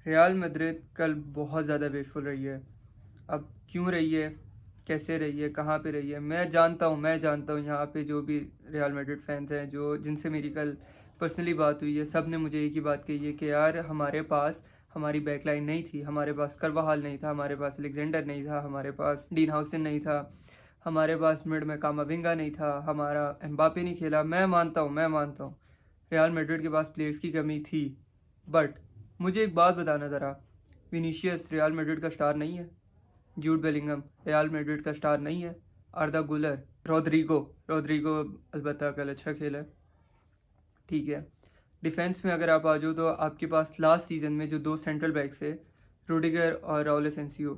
Real Madrid कल बहुत ज़्यादा वेटफुल रही है। अब क्यों रही है, कैसे रही है, कहाँ पे रही है, मैं जानता हूँ यहाँ पे जो भी रियाल मैड्रिड फैंस हैं, जो जिनसे मेरी कल पर्सनली बात हुई है, सब ने मुझे एक ही बात कही है कि यार हमारे पास हमारी बैकलाइन नहीं थी, हमारे पास करवाहाल नहीं था, हमारे पास अलेक्जेंडर नहीं था, हमारे पास डीन हाउसन नहीं था, हमारे पास मिड में कामाविंगा नहीं था, हमारा एम्बापे नहीं खेला। मैं मानता हूँ रियाल मैड्रिड के पास प्लेयर्स की कमी थी। बट मुझे एक बात बताना ज़रा, विनीशियस रियाल मैड्रिड का स्टार नहीं है? जूड बेलिंगम रियाल मैड्रिड का स्टार नहीं है? आर्दा गुलर, रोड्रिगो रोड्रिगो अलबत्ता कल अच्छा खेला है, ठीक है। डिफेंस में अगर आप आ जाओ तो आपके पास लास्ट सीज़न में जो दो सेंट्रल बैक्स है, रूडिगर और राउल एसेंसियो,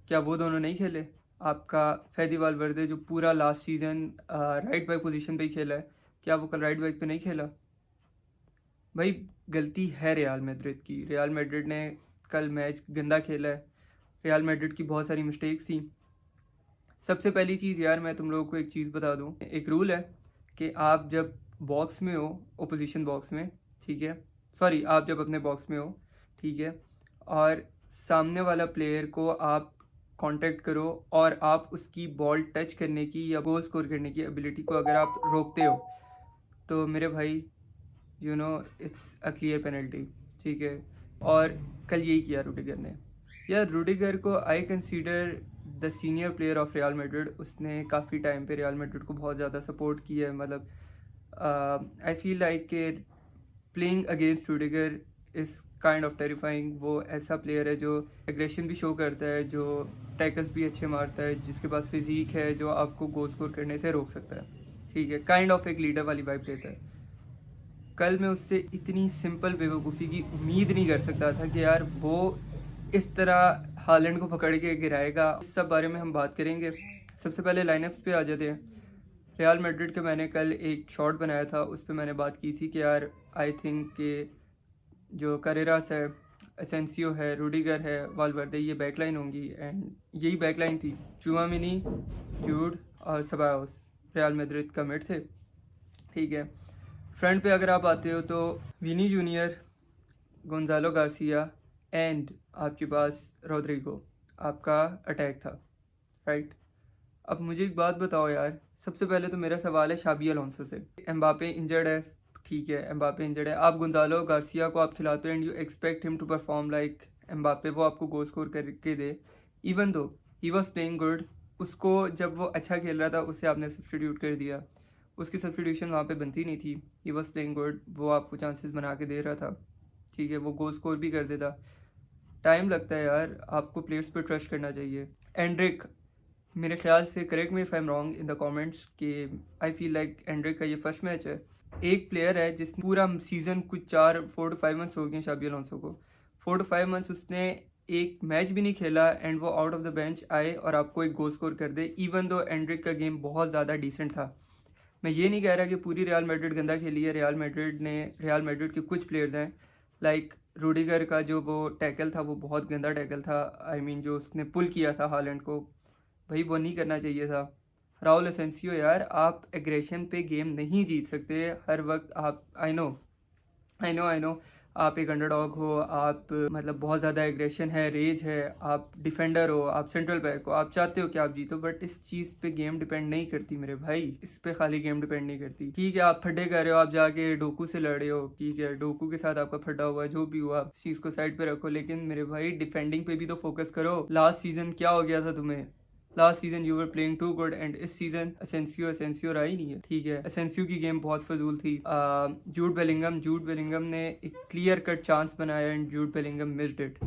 क्या वो दोनों नहीं खेले? आपका फैदी वालवर्दे जो पूरा last season right back position पे ही खेला है, क्या वो कल राइट बैक पे नहीं खेला? भाई, गलती है रियाल मैड्रिड की। रियाल मैड्रिड ने कल मैच गंदा खेला है। रियाल मैड्रिड की बहुत सारी मिस्टेक्स थी। सबसे पहली चीज़ यार, मैं तुम लोगों को एक चीज़ बता दूं, एक रूल है कि आप जब बॉक्स में हो, ओपोजिशन बॉक्स में, ठीक है, सॉरी, आप जब अपने बॉक्स में हो, ठीक है, और सामने वाला प्लेयर को आप कांटेक्ट करो और आप उसकी बॉल टच करने की या गोल स्कोर करने की एबिलिटी को अगर आप रोकते हो, तो मेरे भाई, इट्स अ क्लियर पेनल्टी, ठीक है। और कल यही किया रूडिगर ने। यार, रूडिगर को I consider the senior player of Real Madrid. उसने काफ़ी टाइम पे रियाल मैड्रिड को बहुत ज़्यादा सपोर्ट किया है। मतलब आई फील लाइक के playing against Rudiger is kind of terrifying. वो ऐसा प्लेयर है जो एग्रेशन भी शो करता है, जो टैकल्स भी अच्छे मारता है, जिसके पास फिजिक है, जो आपको गोल स्कोर करने से रोक सकता है, ठीक है, काइंड ऑफ एक लीडर वाली वाइब देता है। कल मैं उससे इतनी सिंपल बेवकूफ़ी की उम्मीद नहीं कर सकता था कि यार वो इस तरह हालैंड को पकड़ के गिराएगा। इस सब बारे में हम बात करेंगे। सबसे पहले लाइनअप्स पे आ जाते हैं। रियाल मैड्रिड के मैंने कल एक शॉट बनाया था, उस पर मैंने बात की थी कि यार आई थिंक कि जो करेरास है, एसेंसियो है, रूडिगर है, वालवर्दे, ये बैकलाइन होंगी। एंड यही बैकलाइन थी। चुआमिनी, जूड और सबायोस रियाल मैड्रिड का मिड थे, ठीक है। फ्रंट पे अगर आप आते हो तो विनी जूनियर, गोंजालो गार्सिया एंड आपके पास रोड्रिगो, आपका अटैक था, राइट। अब मुझे एक बात बताओ यार, सबसे पहले तो मेरा सवाल है शाबी अलोंसो से। एम्बापे इंजर्ड है, ठीक है, एम्बापे इंजर्ड है, आप गोंजालो गार्सिया को आप खिलाते हो and you expect him to perform like Mbappe, वो आपको गोल स्कोर करके दे। Even though he was playing good, उसको जब वो अच्छा खेल रहा था उसे आपने सब्सटीट्यूट कर दिया। उसकी सब्सटीट्यूशन वहाँ पे बनती नहीं थी। ही वॉज प्लेइंग गुड, वो आपको चांसेस बना के दे रहा था, ठीक है, वो गोल स्कोर भी कर देता। टाइम लगता है यार, आपको प्लेयर्स पे ट्रस्ट करना चाहिए। एंड्रिक, मेरे ख्याल से, correct me if I am wrong in the comments, कि आई फील लाइक एंड्रिक का ये फर्स्ट मैच है। एक प्लेयर है जिस पूरा सीज़न कुछ 4 to 5 मंथ्स हो गए शाबी अलोंसो को, 4 to 5 मंथ्स उसने एक मैच भी नहीं खेला एंड वो आउट ऑफ द बेंच आए और आपको एक गोल स्कोर कर दे। इवन दो एंड्रिक का गेम बहुत ज़्यादा डिसेंट था। मैं ये नहीं कह रहा कि पूरी रियाल मैड्रिड गंदा खेली है। रियाल मैड्रिड के कुछ प्लेयर्स हैं, लाइक रूडिगर का जो वो टैकल था वो बहुत गंदा टैकल था। आई मीन जो उसने पुल किया था हालैंड को, भाई वो नहीं करना चाहिए था। राहुल एसेंसियो, यार आप एग्रेशन पे गेम नहीं जीत सकते हर वक्त। आप, आई नो आप एक अंडरडॉग हो, आप मतलब बहुत ज़्यादा एग्रेशन है, रेज है, आप डिफेंडर हो, आप सेंट्रल बैक हो, आप चाहते हो कि आप जीतो, बट इस चीज़ पे गेम डिपेंड नहीं करती मेरे भाई। इस पे खाली गेम डिपेंड नहीं करती। ठीक है, आप फड्डे कर रहे हो, आप जाके डोकू से लड़ रहे हो, ठीक है, डोकू के साथ आपका फड्डा हुआ है, जो भी हुआ इस चीज़ को साइड पे रखो, लेकिन मेरे भाई डिफेंडिंग पे भी तो फोकस करो। लास्ट सीजन क्या हो गया था तुम्हें? Last season you were playing too good and इस सीजन एसेंसियो रहा ही नहीं है, ठीक है। एसेंसियो की गेम बहुत फजूल थी। जूड बेलिंगम ने एक क्लियर कट चांस बनाया and Jude Bellingham missed it.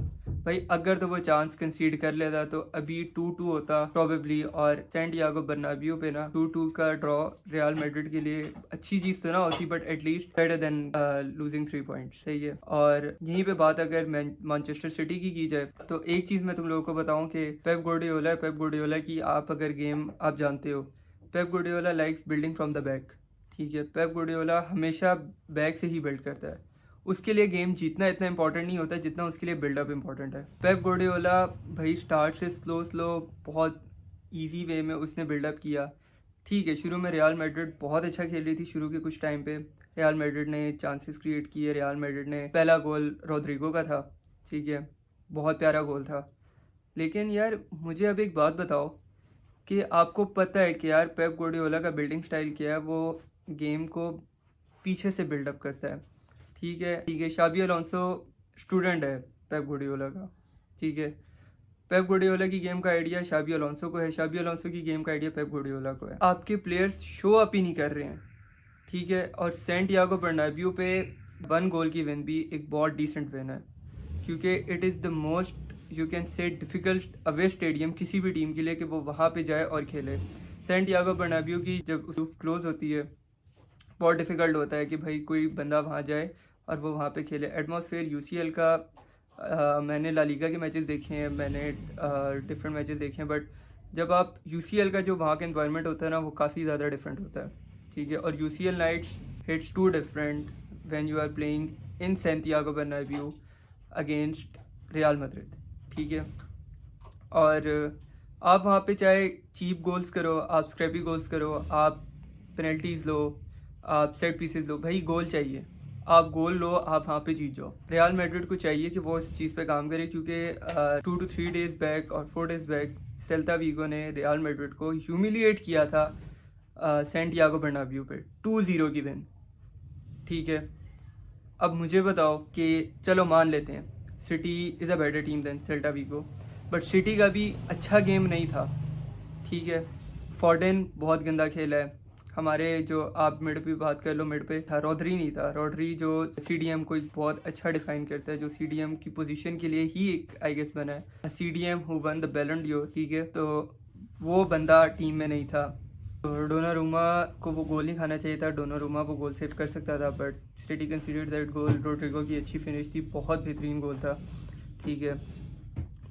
भाई, अगर तो वो चांस कंसीड कर लेता तो अभी 2-2 होता प्रोबेबली, और सैंटियागो बर्नाब्यू पे ना 2-2 का ड्रॉ रियल मैड्रिड के लिए अच्छी चीज़ तो ना होती, but at least better than losing 3 points, सही है। और यहीं पे बात अगर मैनचेस्टर सिटी की जाए तो एक चीज़ मैं तुम लोगों को बताऊं कि पेप गुर्डियोला की आप अगर गेम आप जानते हो, Pep Guardiola likes building from the back, ठीक है। पेप गुर्डियोला हमेशा बैक से ही बिल्ड करता है। उसके लिए गेम जीतना इतना इंपॉर्टेंट नहीं होता जितना उसके लिए बिल्डअप इंपॉर्टेंट है। पेप गुर्डियोला भाई स्टार्ट से स्लो स्लो बहुत इजी वे में उसने बिल्डअप किया, ठीक है। शुरू में रियल मैड्रिड बहुत अच्छा खेल रही थी, शुरू के कुछ टाइम पे रियल मैड्रिड ने चांसेस क्रिएट किए, रियल मैड्रिड ने पहला गोल रोड्रिगो का था, ठीक है, बहुत प्यारा गोल था। लेकिन यार मुझे अब एक बात बताओ कि आपको पता है कि यार पेप गार्डियोला का बिल्डिंग स्टाइल क्या है, वो गेम को पीछे से बिल्डअप करता है। ठीक है, शाबी अलोंसो स्टूडेंट है पेप गार्डियोला का। ठीक है, पेप गार्डियोला की गेम का आइडिया शाबी अलोंसो को है, शाबी अलोंसो की गेम का आइडिया पेप गार्डियोला को है। आपके प्लेयर्स शो अप ही नहीं कर रहे हैं। ठीक है, और सैंटियागो बर्नाब्यू पे 1 गोल की विन भी एक बहुत डिसेंट विन है, क्योंकि it is the most you can say difficult away stadium किसी भी टीम के लिए कि वो वहाँ पे जाए और खेले। सैंटियागो बर्नाब्यू की जब क्लोज होती है, बहुत डिफ़िकल्ट होता है कि भाई कोई बंदा वहाँ जाए और वो वहाँ पे खेले। एटमॉस्फेयर यूसीएल का मैंने ला लीगा के मैचेस देखे हैं, मैंने डिफरेंट मैचेस देखे हैं, बट जब आप यूसीएल का जो वहाँ का इन्वायरमेंट होता है ना, वो काफ़ी ज़्यादा डिफरेंट होता है। ठीक है, और UCL nights hits too different when you are playing in Santiago Bernabeu against Real Madrid. ठीक है, और आप वहाँ पे चाहे चीप गोल्स करो, आप स्क्रैपी गोल्स करो, आप पेनल्टीज़ लो, आप सेट पीसेस लो, भाई गोल चाहिए। आप गोल लो, आप वहाँ पे जीत जाओ। रियल मैड्रिड को चाहिए कि वो इस चीज़ पे काम करे, क्योंकि 2 to 3 डेज़ बैक और 4 डेज़ बैक सेल्ता वीगो ने रियल मैड्रिड को ह्यूमिलिएट किया था सैंटियागो बर्नाब्यू पे 2-0 की विन। ठीक है, अब मुझे बताओ कि चलो मान लेते हैं City is a better team than Celta Vigo, but City का भी अच्छा गेम नहीं था। ठीक है, फॉर्डन बहुत गंदा खेला है। हमारे जो आप मिड पे बात कर लो, मिड पे था रॉड्री नहीं था। रॉड्री जो सीडीएम को एक बहुत अच्छा डिफाइन करता है, जो सीडीएम की पोजीशन के लिए ही एक आई गेस बना है, सीडीएम हु वन द बैलन डीओर। ठीक है, तो वो बंदा टीम में नहीं था। तो डोनारूमा को वो गोल नहीं खाना चाहिए था, डोनारूमा वो गोल सेव कर सकता था, but City considered that goal. Rodrigo की अच्छी फिनिश थी, बहुत बेहतरीन गोल था। ठीक है,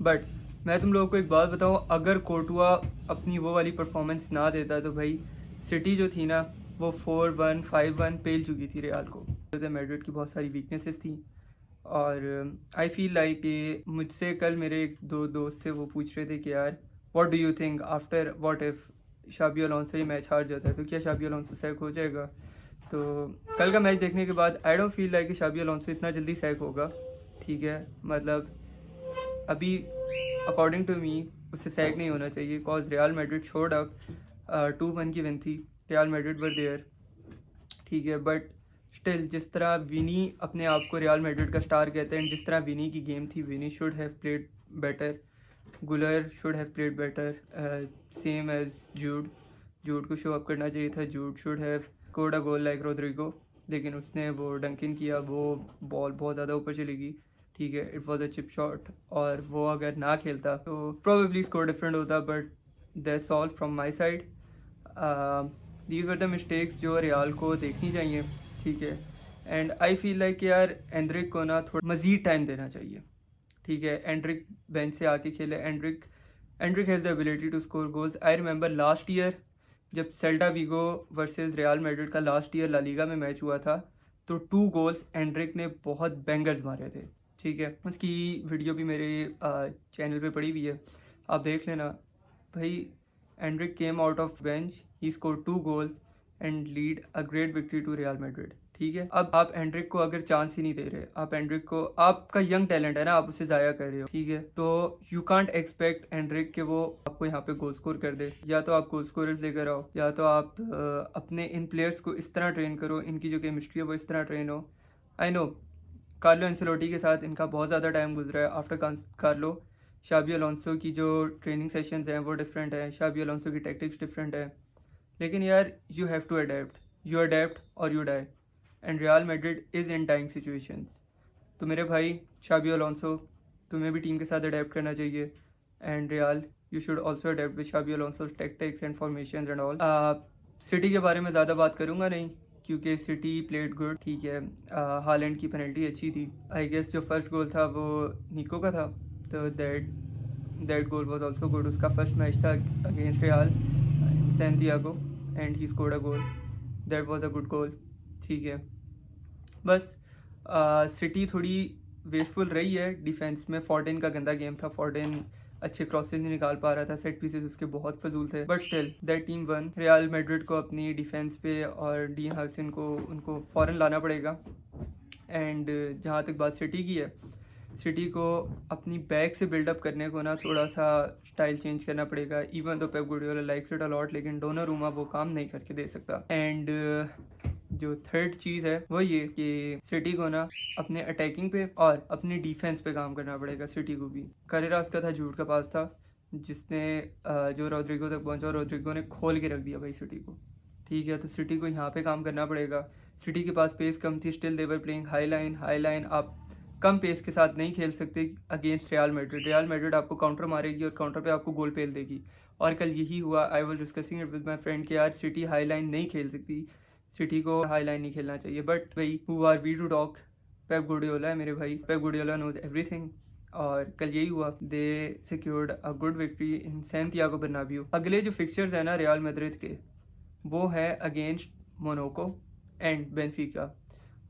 बट मैं तुम लोगों को एक बात बताऊँ, अगर कोर्टुआ अपनी वो वाली परफॉर्मेंस ना देता तो भाई सिटी जो थी ना, वो 4-1 5-1 पेल चुकी थी रियाल को। मैड्रिड की बहुत सारी वीकनेसेस थी, और आई फील लाइक कि मुझसे कल मेरे एक दो दोस्त थे, वो पूछ रहे थे कि यार what do you think after what if Xabi Alonso ये मैच हार जाता है, तो क्या शाबी अलोंसो सैक हो जाएगा? तो कल का मैच देखने के बाद आई डोंट फील लाइक कि शाबी अलोंसो इतना जल्दी सैक होगा। ठीक है, मतलब अभी अकॉर्डिंग टू मी उससे सैक नहीं होना चाहिए, because real Madrid showed up. 2-1 की विन थी, रियल मैड्रिड वर देयर। ठीक है, बट स्टिल जिस तरह विनी अपने आप को रियल मैड्रिड का स्टार कहते हैं, जिस तरह विनी की गेम थी, Vini should have played better, Guler should have played better, same as Jude. Jude को शो अप करना चाहिए था, Jude should have scored a goal like Rodrygo, लेकिन उसने वो डंकिन किया, वो बॉल बहुत ज़्यादा ऊपर चली गई। ठीक है, it was a chip shot, और वो अगर ना खेलता तो प्रोबेबली स्कोर डिफरेंट होता, but that's all from my side. These were the mistakes जो रियाल को देखनी चाहिए। ठीक है, एंड आई फील लाइक यार एंड्रिक को ना थोड़ा मज़ीद टाइम देना चाहिए। ठीक है, एंड्रिक बेंच से आके खेले। Endrick has the ability to score goals. I remember last year जब Celta Vigo versus Real Madrid का लास्ट ईयर ला लीगा में मैच हुआ था, तो 2 गोल्स एंड्रिक ने बहुत बैंगर्स मारे थे। ठीक है, उसकी वीडियो भी मेरे चैनल पे पड़ी हुई है, आप देख लेना। भाई Endrick came out of bench, he score 2 goals and lead a great victory to Real Madrid. ठीक है, अब आप एंड्रिक को अगर चांस ही नहीं दे रहे, आप एंड्रिक को, आपका यंग टैलेंट है ना, आप उसे ज़ाया कर रहे हो। ठीक है, तो यू कांट एक्सपेक्ट एंड्रिक के वो आपको यहाँ पे गोल स्कोर कर दे। या तो आप गोल स्कोरर्स लेकर आओ, या तो आप अपने इन प्लेयर्स को इस तरह ट्रेन करो, इनकी जो केमिस्ट्री है वो इस तरह ट्रेन हो। आई नो कार्लो एंसेलोटी के साथ इनका बहुत ज़्यादा टाइम गुजरा है। आफ्टर कार्लो, शाबी अलोंसो की जो ट्रेनिंग सेशंस हैं वो डिफरेंट है, शाबी अलोंसो की टैक्टिक्स डिफरेंट है। लेकिन यार you have to adapt, you adapt और you die, and Real Madrid is in tying situations. तो मेरे भाई शाबी अलोंसो, तुम्हें भी टीम के साथ अडेप्ट करना चाहिए, and Real you should also adapt with Xabi Alonso tactics and formation and all. City के बारे में ज़्यादा बात करूँगा नहीं, क्योंकि सिटी प्लेड गुड। ठीक है, हालैंड की पेनल्टी अच्छी थी। आई गेस जो फर्स्ट गोल था वो निको का था, तो that goal was also good. उसका फर्स्ट मैच था against real Santiago and he scored a goal, that was a good goal. ठीक है, बस सिटी थोड़ी वेस्टफुल रही है डिफेंस में। फॉर्डन का गंदा गेम था, फॉर्डन अच्छे क्रॉसेज नहीं निकाल पा रहा था, सेट पीसेस उसके बहुत फजूल थे, but still that team one. Real Madrid को अपनी डिफेंस पे और डी हर्सन को उनको फ़ौरन लाना पड़ेगा। एंड जहाँ तक बात सिटी की है, सिटी को अपनी बैक से बिल्डअप करने को ना थोड़ा सा स्टाइल चेंज करना पड़ेगा। इवन तो पेप गुर्डियोला लाइक्स इट अलॉट, लेकिन डोनारुमा वो काम नहीं करके दे सकता। एंड जो थर्ड चीज़ है वो ये कि सिटी को ना अपने अटैकिंग पे और अपनी डिफेंस पे काम करना पड़ेगा। सिटी को भी करेरास का था, झूठ का पास था, जिसने जो रॉड्रिगो तक पहुंचा, रॉड्रिगो ने खोल के रख दिया भाई सिटी को। ठीक है, तो सिटी को यहाँ पे काम करना पड़ेगा। सिटी के पास पेस कम थी, still they're playing high line. High line आप कम पेस के साथ नहीं खेल सकते against Real Madrid. Real Madrid आपको काउंटर मारेगी और काउंटर पे आपको गोल पेल देगी। और कल यही हुआ। I was discussing it with my friend कि यार सिटी हाई लाइन नहीं खेल सकती, सिटी को हाई लाइन नहीं खेलना चाहिए। बट भाई who are we to talk, Pep Guardiola है मेरे भाई, पेप गुर्डियोला नोज एवरीथिंग। और कल यही हुआ, they secured a good victory in Santiago Bernabeu. अगले जो फिक्चर्स हैं ना रियल मैड्रिड के, वो है against Monaco and Benfica.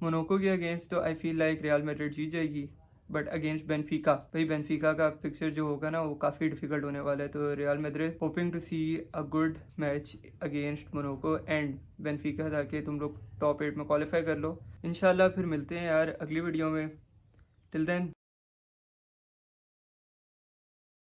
Monaco के अगेंस्ट तो I feel like Real Madrid जीत जाएगी, बट अगेंस्ट बेनफिका, भाई बेनफिका का फिक्सर जो होगा ना वो काफ़ी डिफिकल्ट होने वाला है। तो Real Madrid hoping to see a good match against Monaco and Benfica, ताकि तुम लोग टॉप 8 में क्वालिफाई कर लो। इंशाल्लाह फिर मिलते हैं यार अगली वीडियो में। Till then